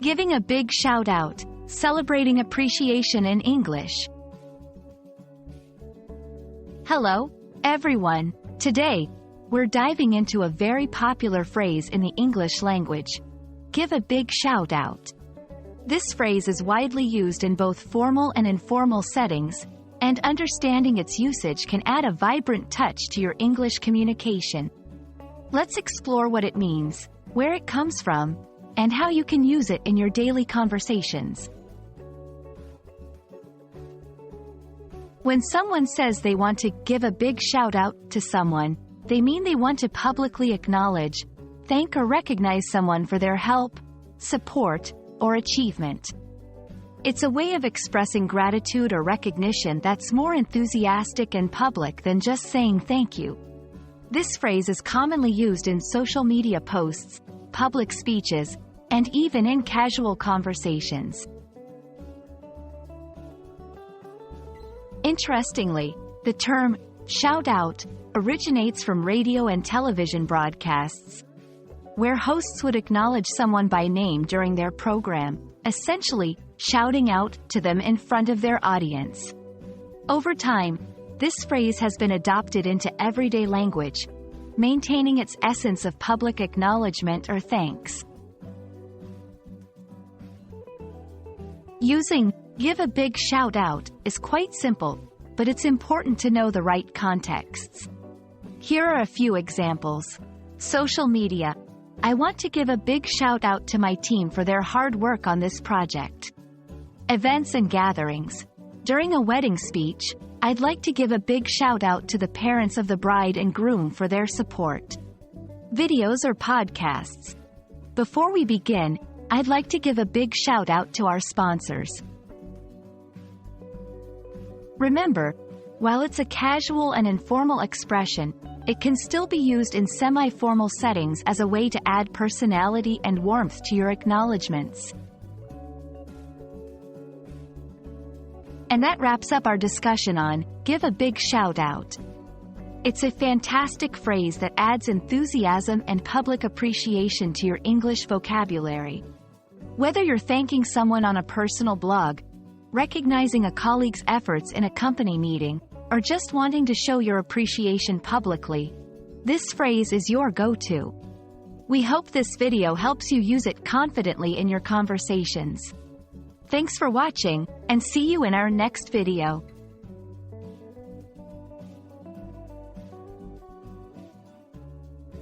Giving a big shout out, celebrating appreciation in English. Hello, everyone. Today, we're diving into a very popular phrase in the English language. Give a big shout out. This phrase is widely used in both formal and informal settings, and understanding its usage can add a vibrant touch to your English communication. Let's explore what it means, where it comes from, and how you can use it in your daily conversations. When someone says they want to give a big shout out to someone, they mean they want to publicly acknowledge, thank or recognize someone for their help, support, or achievement. It's a way of expressing gratitude or recognition that's more enthusiastic and public than just saying thank you. This phrase is commonly used in social media posts, public speeches, and even in casual conversations. Interestingly, the term shout out originates from radio and television broadcasts, where hosts would acknowledge someone by name during their program, essentially shouting out to them in front of their audience. Over time, this phrase has been adopted into everyday language, maintaining its essence of public acknowledgement or thanks. Using "give a big shout out" is quite simple, but it's important to know the right contexts. Here are a few examples. Social media. I want to give a big shout out to my team for their hard work on this project. Events and gatherings. During a wedding speech, I'd like to give a big shout out to the parents of the bride and groom for their support. Videos or podcasts. Before we begin, I'd like to give a big shout out to our sponsors. Remember, while it's a casual and informal expression, it can still be used in semi-formal settings as a way to add personality and warmth to your acknowledgements. And that wraps up our discussion on "give a big shout out." It's a fantastic phrase that adds enthusiasm and public appreciation to your English vocabulary. Whether you're thanking someone on a personal blog, recognizing a colleague's efforts in a company meeting, or just wanting to show your appreciation publicly, this phrase is your go-to. We hope this video helps you use it confidently in your conversations. Thanks for watching, and see you in our next video.